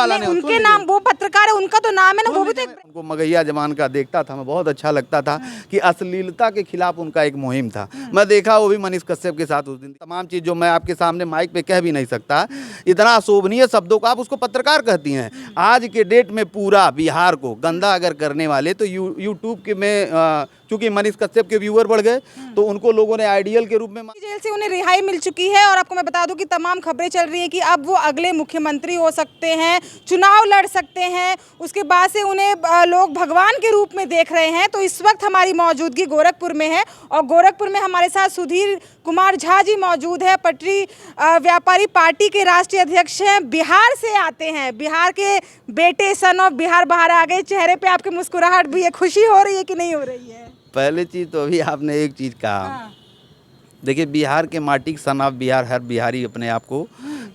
वाला ने उनके नाम, वो पत्रकार है, उनका तो नाम है ना, वो भी तो उनको मगहिया जमान का देखता था मैं, बहुत अच्छा लगता था कि अश्लीलता के खिलाफ उनका एक मुहिम था। मैं देखा वो भी मनीष कश्यप के साथ उस दिन, तमाम चीज़ जो मैं आपके सामने माइक पे कह भी नहीं सकता, इतना अशोभनीय शब्दों का, आप उसको पत्रकार कहती हैं। आज के डेट में पूरा बिहार को गंदा अगर करने वाले तो यूट्यूब के में चूंकि मनीष कश्यप के व्यूअर बढ़ गए तो उनको लोगों ने आइडियल के रूप में जेल से उन्हें रिहाई मिल चुकी है। और आपको मैं बता दूं कि तमाम खबरें चल रही है कि अब वो अगले मुख्यमंत्री हो सकते हैं, चुनाव लड़ सकते हैं, उसके बाद से उन्हें लोग भगवान के रूप में देख रहे हैं। तो इस वक्त हमारी मौजूदगी गोरखपुर में है और गोरखपुर में हमारे साथ सुधीर कुमार झा जी मौजूद है। पटरी व्यापारी पार्टी के राष्ट्रीय अध्यक्ष हैं, बिहार से आते हैं, बिहार के बेटे, सन ऑफ बिहार बाहर आ गए। चेहरे पे आपकी मुस्कुराहट भी है, खुशी हो रही है कि नहीं हो रही है? पहले चीज़ तो अभी आपने एक चीज़ कहा, देखिए बिहार के माटी के सन ऑफ बिहार, हर बिहारी अपने आप को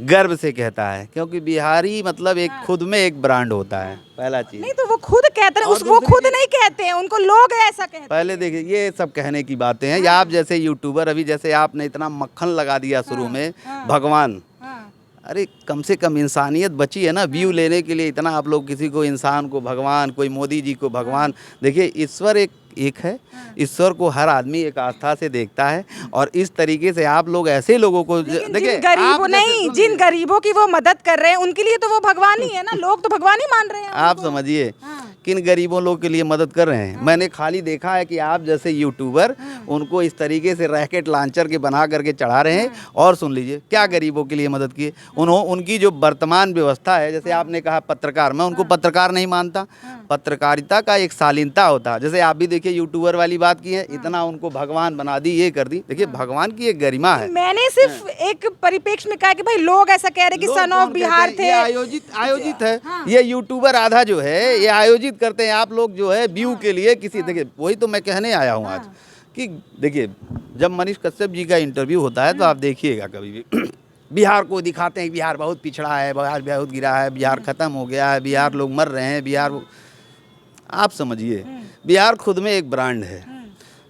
गर्व से कहता है, क्योंकि बिहारी मतलब एक खुद में एक ब्रांड होता है। पहला चीज़ नहीं तो वो खुद कहते हैं, वो खुद नहीं कहते हैं, उनको लोग ऐसा कहते हैं। पहले देखिए ये सब कहने की बातें हैं, या आप जैसे यूट्यूबर, अभी जैसे आपने इतना मक्खन लगा दिया शुरू में भगवान, अरे कम से कम इंसानियत बची है ना। व्यू लेने के लिए इतना आप लोग किसी को, इंसान को भगवान, कोई मोदी जी को भगवान। देखिए ईश्वर एक है, ईश्वर को हर आदमी एक आस्था से देखता है, और इस तरीके से आप लोग ऐसे लोगों को देखिए, गरीबों नहीं, जिन गरीबों की वो मदद कर रहे हैं उनके लिए तो वो भगवान ही है ना, लोग तो भगवान ही मान रहे हैं। आप समझिए किन गरीबों लोग के लिए मदद कर रहे हैं। मैंने खाली देखा है कि आप जैसे यूट्यूबर उनको इस तरीके से रैकेट लॉन्चर के बना करके चढ़ा रहे हैं। और सुन लीजिए क्या गरीबों के लिए मदद किए उनकी जो वर्तमान व्यवस्था है, जैसे आपने कहा पत्रकार, मैं उनको पत्रकार नहीं मानता। पत्रकारिता का एक शालीनता होता है। जैसे आप भी देखिए यूट्यूबर वाली बात की है, इतना उनको भगवान बना दी, ये कर दी। देखिए भगवान की एक गरिमा है। मैंने सिर्फ एक परिप्रेक्ष्य में कहा कि भाई लोग ऐसा कह रहे कि सन ऑफ बिहार थे, आयोजित है। ये यूट्यूबर आधा जो है ये आयोजित करते हैं, आप लोग जो है व्यू के लिए किसी, देखिए वही तो मैं कहने आया हूँ आज कि देखिए जब मनीष कश्यप जी का इंटरव्यू होता है तो आप देखिएगा कभी भी बिहार को दिखाते हैं, बिहार बहुत पिछड़ा है, बिहार बहुत गिरा है, बिहार खत्म हो गया है, बिहार लोग मर रहे हैं, बिहार, आप समझिए बिहार खुद में एक ब्रांड है।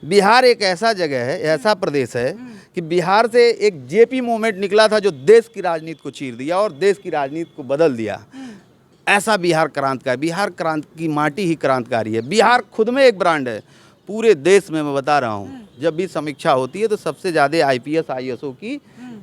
बिहार एक ऐसा जगह है, ऐसा प्रदेश है कि बिहार से एक जेपी मूवमेंट निकला था जो देश की राजनीति को चीर दिया और देश की राजनीति को बदल दिया। ऐसा बिहार क्रांतिकारी, बिहार क्रांति की माटी ही क्रांतिकारी है। बिहार खुद में एक ब्रांड है। पूरे देश में मैं बता रहा हूँ, जब भी समीक्षा होती है तो सबसे ज़्यादा आईपीएस आईएएसओ की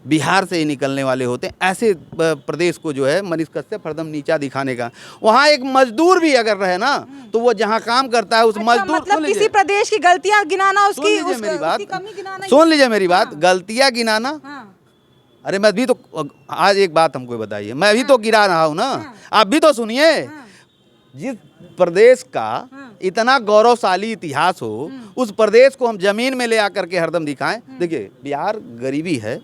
बिहार से ही निकलने वाले होते हैं। ऐसे प्रदेश को जो है मनीष कश्यप हरदम नीचा दिखाने का, वहाँ एक मजदूर भी अगर रहे ना तो वो जहाँ काम करता है उस मजदूर, मतलब किसी प्रदेश की गलतियाँ गिनाना, उसकी मेरी बात कमी गिनाना, सुन लीजिए मेरी बात, गलतियाँ गिनाना। अरे मैं भी तो, आज एक बात हमको बताइए, मैं भी तो गिरा रहा हूँ ना, आप भी तो सुनिए। जिस प्रदेश का इतना गौरवशाली इतिहास हो, उस प्रदेश को हम जमीन में ले आकर के हरदम दिखाएं। देखिए बिहार गरीबी है,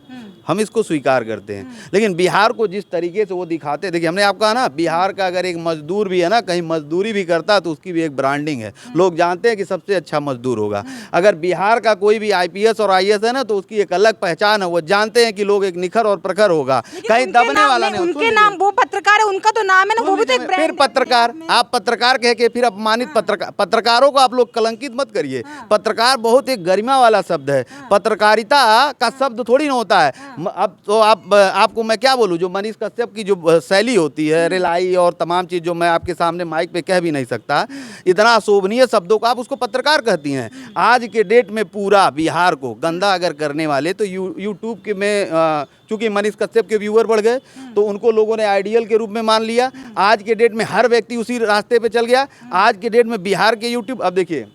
हम इसको स्वीकार करते हैं, लेकिन बिहार को जिस तरीके से वो दिखाते हैं, देखिए हमने आपको कहा ना, बिहार का अगर एक मजदूर भी है ना, कहीं मजदूरी भी करता तो उसकी भी एक ब्रांडिंग है, लोग जानते हैं कि सबसे अच्छा मजदूर होगा। अगर बिहार का कोई भी आईपीएस और आईएएस है ना तो उसकी एक अलग पहचान है, वो जानते हैं कि लोग एक निखर और प्रखर होगा, कहीं दबने वाला नहीं। उनके नाम, वो पत्रकार है, उनका तो नाम है ना, वो भी तो एक फिर पत्रकार, आप पत्रकार कह के फिर अपमानित पत्रकारों को आप लोग कलंकित मत करिए। पत्रकार बहुत एक गरिमा वाला शब्द है, पत्रकारिता का शब्द थोड़ी ना होता है। अब तो आपको मैं क्या बोलूं, जो मनीष कश्यप की जो शैली होती है, रिलाई और तमाम चीज़ जो मैं आपके सामने माइक पे कह भी नहीं सकता, इतना अशोभनीय शब्दों का, आप उसको पत्रकार कहती हैं। आज के डेट में पूरा बिहार को गंदा अगर करने वाले तो यूट्यूब के में चूंकि मनीष कश्यप के व्यूअर बढ़ गए तो उनको लोगों ने आइडियल के रूप में मान लिया। आज के डेट में हर व्यक्ति उसी रास्ते पे चल गया। आज के डेट में बिहार के यूट्यूब, अब देखिए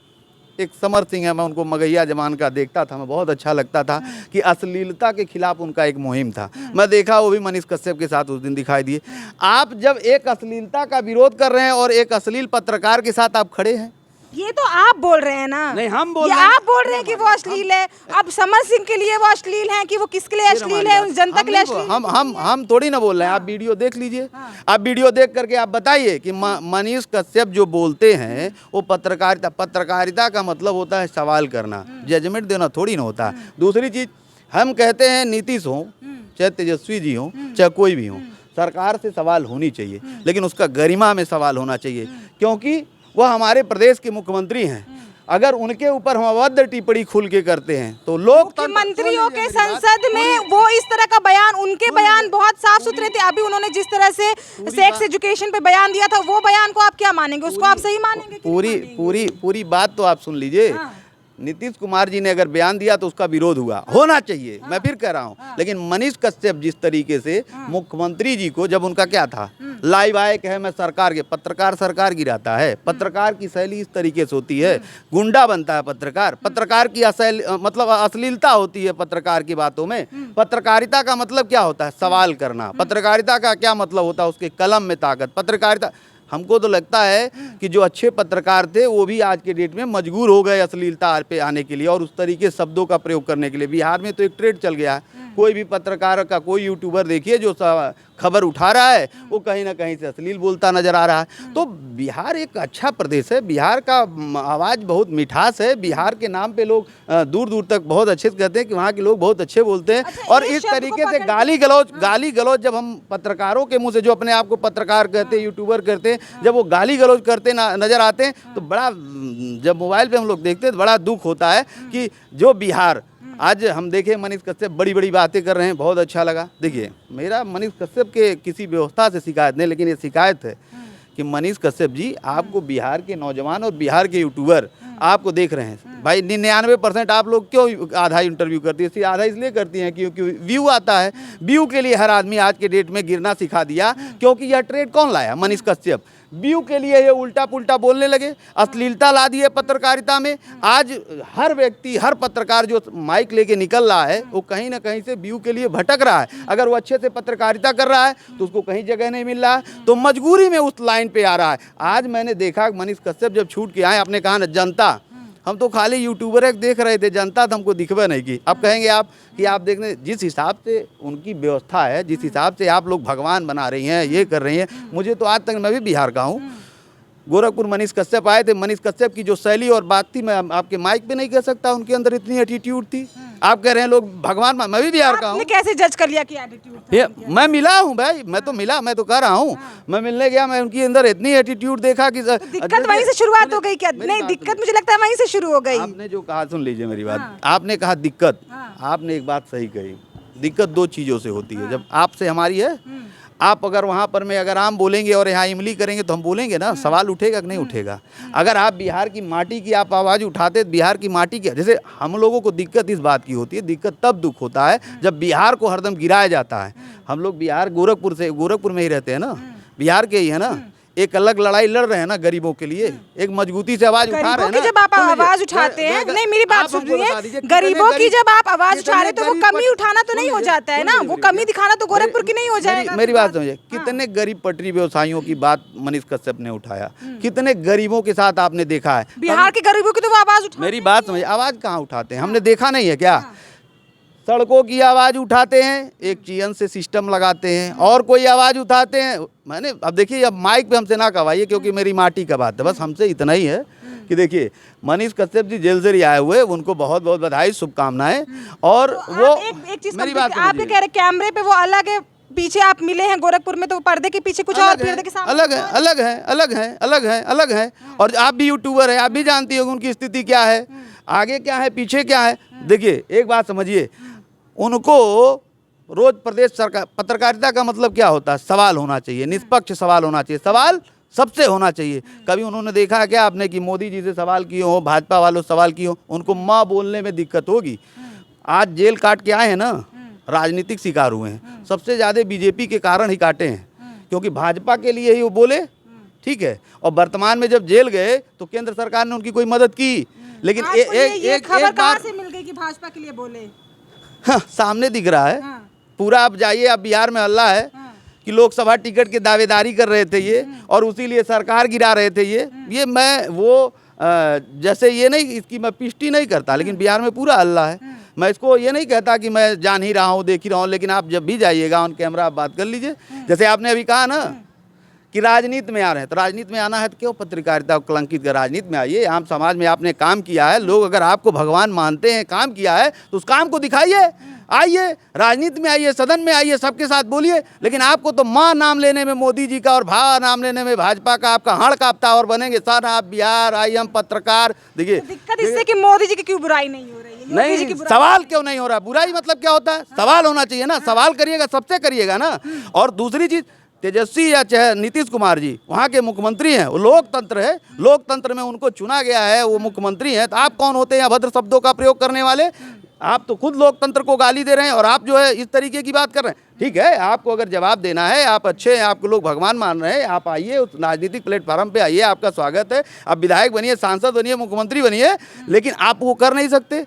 एक समर सिंह है, मैं उनको मगहिया जमान का देखता था, मैं बहुत अच्छा लगता था कि अश्लीलता के खिलाफ उनका एक मुहिम था। मैं देखा वो भी मनीष कश्यप के साथ उस दिन दिखाई दिए। आप जब एक अश्लीलता का विरोध कर रहे हैं और एक अश्लील पत्रकार के साथ आप खड़े हैं, ये तो आप बोल रहे हैं ना, नहीं हम बोल रहे हैं, आप बोल रहे हैं कि वो अश्लील है। अब समर सिंह के लिए वो अश्लील है कि वो किसके लिए अश्लील है, जनता के लिए अश्लील? हम थोड़ी ना बोल रहे हैं, आप वीडियो देख लीजिए। आप वीडियो देख करके आप बताइए कि मनीष कश्यप जो बोलते हैं वो पत्रकारिता का मतलब होता है सवाल करना, जजमेंट देना थोड़ी ना होता। दूसरी चीज, हम कहते हैं नीतीश हो चाहे तेजस्वी जी हो चाहे कोई भी हो, सरकार से सवाल होनी चाहिए, लेकिन उसका गरिमा में सवाल होना चाहिए, क्योंकि वह हमारे प्रदेश के मुख्यमंत्री हैं। अगर उनके ऊपर हम अभद्र टिप्पणी खुल के करते हैं तो लोग मुख्यमंत्रियों के संसद में वो इस तरह का बयान, उनके बयान बहुत साफ सुथरे थे। अभी उन्होंने जिस तरह से सेक्स एजुकेशन पे बयान दिया था, वो बयान को आप क्या मानेंगे? उसको आप सही मानेंगे? पूरी बात तो आप सुन लीजिए। नीतीश कुमार जी ने अगर बयान दिया तो उसका विरोध हुआ, होना चाहिए। मैं फिर कह रहा हूँ, लेकिन मनीष कश्यप जिस तरीके से मुख्यमंत्री जी को, जब उनका क्या था, लाइव आए कहे मैं सरकार के, पत्रकार सरकार गिराता है। पत्रकार की शैली इस तरीके से होती है, गुंडा बनता है पत्रकार की मतलब अश्लीलता होती है पत्रकार की बातों में। पत्रकारिता का मतलब क्या होता है? सवाल करना। पत्रकारिता का क्या मतलब होता है? उसके कलम में ताकत। पत्रकारिता, हमको तो लगता है कि जो अच्छे पत्रकार थे वो भी आज के डेट में मजबूर हो गए अश्लीलता पे आने के लिए और उस तरीके शब्दों का प्रयोग करने के लिए। बिहार में तो एक ट्रेंड चल गया है, कोई भी पत्रकार का, कोई यूट्यूबर देखिए जो खबर उठा रहा है वो कहीं ना कहीं से अश्लील बोलता नजर आ रहा है। तो बिहार एक अच्छा प्रदेश है, बिहार का आवाज़ बहुत मिठास है। बिहार के नाम पे लोग दूर दूर तक बहुत अच्छे से कहते हैं कि वहाँ के लोग बहुत अच्छे बोलते हैं। और इस तरीके से गाली गलौज जब हम पत्रकारों के मुंह से, जो अपने आप को पत्रकार कहते हैं, यूट्यूबर कहते हैं, जब वो गाली गलौज करते नजर आते हैं तो बड़ा, जब मोबाइल पे हम लोग देखते हैं तो बड़ा दुख होता है कि जो बिहार आज हम देखें, मनीष कश्यप बड़ी बड़ी बातें कर रहे हैं, बहुत अच्छा लगा। देखिए, मेरा मनीष कश्यप के किसी व्यवस्था से शिकायत नहीं, लेकिन ये शिकायत है कि मनीष कश्यप जी, आपको बिहार के नौजवान और बिहार के यूट्यूबर आपको देख रहे हैं भाई। 99% आप लोग क्यों आधा इंटरव्यू करती है? आधा इसलिए करती हैं क्योंकि व्यू आता है। व्यू के लिए हर आदमी आज के डेट में गिरना सिखा दिया, क्योंकि यह ट्रेड कौन लाया? मनीष कश्यप। व्यू के लिए ये उल्टा पुल्टा बोलने लगे, अश्लीलता ला दी है पत्रकारिता में। आज हर व्यक्ति, हर पत्रकार जो माइक लेके निकल रहा है वो कहीं ना कहीं से व्यू के लिए भटक रहा है। अगर वो अच्छे से पत्रकारिता कर रहा है तो उसको कहीं जगह नहीं मिल रहा है, तो मजबूरी में उस लाइन पे आ रहा है। आज मैंने देखा मनीष कश्यप जब छूट के आए, आपने कहा ना जनता, हम तो खाली यूट्यूबर एक देख रहे थे, जनता तो हमको दिखवा नहीं की। अब कहेंगे आप कि आप देखने, जिस हिसाब से उनकी व्यवस्था है, जिस हिसाब से आप लोग भगवान बना रही हैं, ये कर रही हैं, मुझे तो आज तक, मैं भी बिहार का हूँ, गोरखपुर मनीष कश्यप आए थे, मनीष कश्यप की जो शैली और बात थी, मैं आपके माइक पे नहीं कह सकता उनके अंदर इतनी एटीट्यूड थी। आप कह रहे हैं लोग भगवान, मैं भी बिहार का हूँ। कैसे जज कर लिया कि एटीट्यूड? मैं मिला हूँ भाई, मैं तो मिला, मैं तो कह रहा हूँ, मैं मिलने गया, मैं उनके अंदर इतनी एटीट्यूड देखा कि दिक्कत वहीं से शुरुआत हो गई क्या? नहीं, दिक्कत मुझे लगता है वहीं से शुरू हो गई। आपने जो कहा, सुन लीजिए मेरी बात। आपने कहा दिक्कत, आपने एक बात सही कही। दिक्कत दो चीज़ों से होती है। जब आपसे हमारी है, आप अगर वहाँ पर में अगर आम बोलेंगे और यहाँ इमली करेंगे तो हम बोलेंगे ना, सवाल उठेगा कि नहीं उठेगा? अगर आप बिहार की माटी की आप आवाज़ उठाते, बिहार की माटी की, जैसे हम लोगों को दिक्कत इस बात की होती है, दिक्कत तब दुख होता है जब बिहार को हरदम गिराया जाता है। हम लोग बिहार गोरखपुर में ही रहते हैं ना, बिहार के ही है ना। एक अलग लड़ाई लड़ रहे हैं ना गरीबों के लिए, एक मजबूती से आवाज उठा रहे हैं ना। जब आप आवाज उठाते हैं, नहीं मेरी बात सुनिए, गरीबों की जब आप आवाज उठा रहे हैं तो वो कमी उठाना तो नहीं हो जाता है ना, वो कमी दिखाना तो गोरखपुर की नहीं हो जाएगा। मेरी बात समझिए, कितने गरीब पटरी व्यवसायियों की बात मनीष कश्यप ने उठाया, कितने गरीबों के साथ आपने देखा है। बिहार के गरीबों की तो वो आवाज उठाते हैं। मेरी बात समझिए, आवाज कहाँ उठाते हैं? हमने देखा नहीं है क्या? सड़कों की आवाज़ उठाते हैं, एक चीन से सिस्टम लगाते हैं, और कोई आवाज़ उठाते हैं। मैंने अब देखिए, अब माइक पे हमसे ना कहवाइए क्योंकि मेरी माटी का बात है, बस हमसे इतना ही है कि देखिए, मनीष कश्यप जी जेल से रिहा हुए, उनको बहुत बहुत बधाई, शुभकामनाएं। और तो वो एक चीज मेरी बात आप कह रहे कैमरे पे वो अलग है, पीछे आप मिले हैं गोरखपुर में तो पर्दे के पीछे कुछ और, पर्दे के सामने अलग है। और आप भी यूट्यूबर है, आप भी जानती होगी उनकी स्थिति क्या है, आगे क्या है, पीछे क्या है। देखिए, एक बात समझिए, उनको रोज प्रदेश सरकार, पत्रकारिता का मतलब क्या होता है? सवाल होना चाहिए, निष्पक्ष सवाल होना चाहिए, सवाल सबसे होना चाहिए। कभी उन्होंने देखा है क्या आपने कि मोदी जी से सवाल किए हो, भाजपा वालों से सवाल किए हो? उनको माँ बोलने में दिक्कत होगी। आज जेल काट के आए हैं ना, राजनीतिक शिकार हुए हैं, सबसे ज़्यादा बीजेपी के कारण ही काटे हैं, क्योंकि भाजपा के लिए ही वो बोले, ठीक है। और वर्तमान में जब जेल गए तो केंद्र सरकार ने उनकी कोई मदद की, लेकिन एक बार से मिल गई कि भाजपा के लिए बोले। हाँ, सामने दिख रहा है पूरा। आप जाइए, आप बिहार में हल्ला है कि लोकसभा टिकट की दावेदारी कर रहे थे ये, और उसी लिए सरकार गिरा रहे थे ये मैं वो जैसे ये नहीं, इसकी मैं पुष्टि नहीं करता, लेकिन बिहार में पूरा हल्ला है। मैं इसको ये नहीं कहता कि मैं जान ही रहा हूँ, देख ही रहा हूँ, लेकिन आप जब भी जाइएगा ऑन कैमरा आप बात कर लीजिए। जैसे आपने अभी कहा ना कि राजनीति में आ रहे हैं, तो राजनीति में आना है तो क्यों पत्रकारिता को कलंकित कर? राजनीति में आइए, आम समाज में आपने काम किया है, लोग अगर आपको भगवान मानते हैं, काम किया है तो उस काम को दिखाइए। आइए राजनीति में, आइए सदन में, आइए सबके साथ बोलिए, लेकिन आपको तो माँ नाम लेने में मोदी जी का और भा नाम लेने में भाजपा का आपका हाड़ कांपता और बनेंगे सर आप बिहार आई हम पत्रकार। देखिए दिक्कत इससे कि मोदी जी की क्यों बुराई नहीं हो रही है, योगी जी की नहीं, बुराई सवाल क्यों नहीं हो रहा? बुराई मतलब क्या होता है? सवाल होना चाहिए ना, सवाल करिएगा सबसे करिएगा ना। और दूसरी चीज, तेजस्वी या चाहे नीतीश कुमार जी वहाँ के मुख्यमंत्री हैं, वो लोकतंत्र है, लोकतंत्र में उनको चुना गया है, वो मुख्यमंत्री हैं। तो आप कौन होते हैं अभद्र शब्दों का प्रयोग करने वाले? आप तो खुद लोकतंत्र को गाली दे रहे हैं और आप जो है इस तरीके की बात कर रहे हैं। ठीक है, आपको अगर जवाब देना है, आप अच्छे हैं, आपको लोग भगवान मान रहे हैं, आप आइए उस राजनीतिक प्लेटफॉर्म पे आइए, आपका स्वागत है। आप विधायक बनिए, सांसद बनिए, मुख्यमंत्री बनिए, लेकिन आप वो कर नहीं सकते।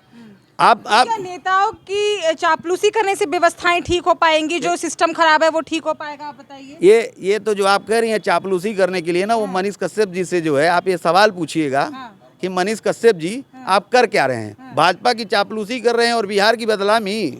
आप क्या नेताओं की चापलूसी करने से व्यवस्थाएं ठीक हो पाएंगी? जो सिस्टम खराब है वो ठीक हो पाएगा? आप बताइए। ये तो जो आप कह रही हैं चापलूसी करने के लिए ना, वो मनीष कश्यप जी से जो है आप ये सवाल पूछिएगा कि मनीष कश्यप जी आप कर क्या रहे हैं? भाजपा की चापलूसी कर रहे हैं और बिहार की बदनामी,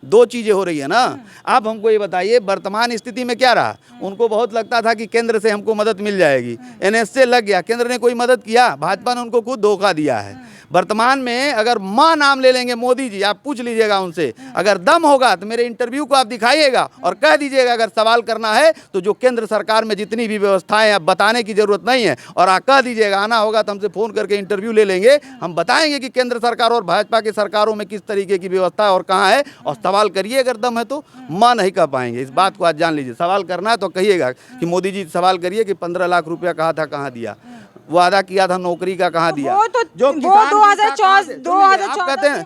दो चीजें हो रही है ना। आप हमको ये बताइए वर्तमान स्थिति में क्या रहा? उनको बहुत लगता था कि केंद्र से हमको मदद मिल जाएगी, NSA लग गया, केंद्र ने कोई मदद किया? भाजपा ने उनको खुद धोखा दिया है। वर्तमान में अगर माँ नाम ले लेंगे मोदी जी, आप पूछ लीजिएगा उनसे, अगर दम होगा तो मेरे इंटरव्यू को आप दिखाइएगा और कह दीजिएगा अगर सवाल करना है तो जो केंद्र सरकार में जितनी भी व्यवस्थाएं आप बताने की जरूरत नहीं है, और आप कह दीजिएगा आना होगा तो हमसे फ़ोन करके इंटरव्यू ले लेंगे, हम बताएंगे कि केंद्र सरकार और भाजपा की सरकारों में किस तरीके की व्यवस्था और कहाँ है, और सवाल करिए अगर दम है तो। माँ नहीं कर पाएंगे, इस बात को आज जान लीजिए। सवाल करना है तो कहिएगा कि मोदी जी सवाल करिए कि 15 लाख रुपया कहा था कहाँ दिया, वादा किया था नौकरी का कहाँ दिया? वो तो जो 2014 कहते हैं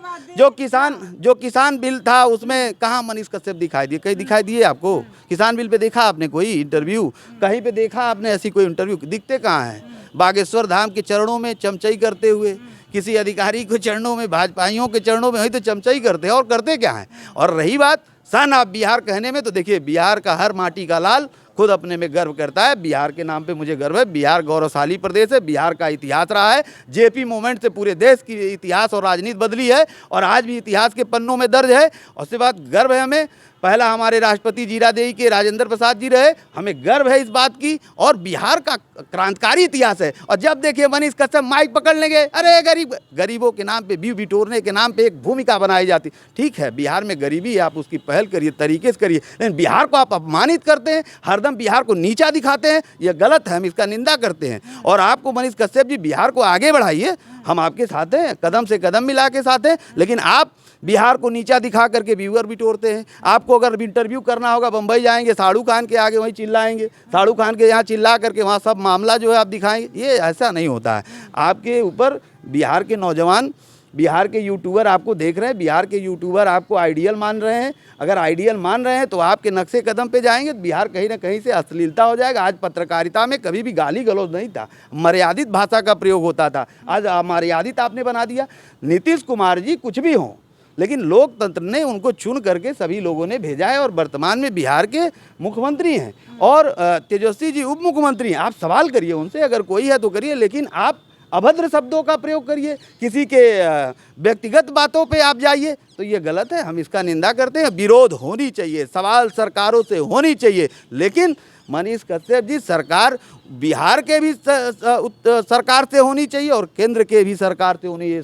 जो किसान बिल था उसमें कहाँ मनीष कश्यप दिखाई दिए? कहीं दिखाई दिए आपको? किसान बिल पे देखा आपने कोई इंटरव्यू? कहीं पे देखा आपने ऐसी कोई इंटरव्यू? दिखते कहाँ है? बागेश्वर धाम के चरणों में चमचई करते हुए, किसी अधिकारी के चरणों में, भाजपाइयों के चरणों में, वही तो चमचई करते हैं और करते क्या है? और रही बात सन आप बिहार कहने में, तो देखिए बिहार का हर माटी का लाल खुद अपने में गर्व करता है। बिहार के नाम पे मुझे गर्व है। बिहार गौरवशाली प्रदेश है, बिहार का इतिहास रहा है, जेपी मूवमेंट से पूरे देश की इतिहास और राजनीति बदली है और आज भी इतिहास के पन्नों में दर्ज है। और उसके बाद गर्व है हमें, पहला हमारे राष्ट्रपति जीरादेई के राजेंद्र प्रसाद जी रहे, हमें गर्व है इस बात की, और बिहार का क्रांतिकारी इतिहास है। और जब देखिए मनीष कश्यप माइक पकड़ लेंगे, अरे गरीबों के नाम पे, बीव बिटोरने के नाम पे एक भूमिका बनाई जाती। ठीक है, बिहार में गरीबी है, आप उसकी पहल करिए, तरीके से करिए, लेकिन बिहार को आप अपमानित करते हैं, हरदम बिहार को नीचा दिखाते हैं, ये गलत है, हम इसका निंदा करते हैं। और आपको मनीष कश्यप जी बिहार को आगे बढ़ाइए, हम आपके साथ हैं, कदम से कदम मिला के साथ हैं, लेकिन आप बिहार को नीचा दिखा करके व्यूअर बिटोरते हैं। आपको अगर इंटरव्यू करना होगा बम्बई जाएंगे, शाहरुख खान के आगे वहीं चिल्लाएंगे, शाहरुख खान के यहाँ चिल्ला करके वहाँ सब मामला जो है आप दिखाएंगे। ये ऐसा नहीं होता है। आपके ऊपर बिहार के नौजवान, बिहार के यूट्यूबर आपको देख रहे हैं, बिहार के यूट्यूबर आपको आइडियल मान रहे हैं। अगर आइडियल मान रहे हैं तो आपके नक्शे कदम पे जाएंगे तो बिहार कहीं ना कहीं से अश्लीलता हो जाएगा। आज पत्रकारिता में कभी भी गाली गलौज नहीं था, मर्यादित भाषा का प्रयोग होता था, आज अमर्यादित आपने बना दिया। नीतीश कुमार जी कुछ भी हों, लेकिन लोकतंत्र ने उनको चुन करके सभी लोगों ने भेजा है और वर्तमान में बिहार के मुख्यमंत्री हैं और तेजस्वी जी उप मुख्यमंत्री हैं। आप सवाल करिए उनसे, अगर कोई है तो करिए, लेकिन आप अभद्र शब्दों का प्रयोग करिए, किसी के व्यक्तिगत बातों पे आप जाइए, तो ये गलत है, हम इसका निंदा करते हैं। विरोध होनी चाहिए, सवाल सरकारों से होनी चाहिए, लेकिन मनीष कश्यप जी सरकार बिहार के भी सरकार से होनी चाहिए और केंद्र के भी सरकार से होनी चाहिए।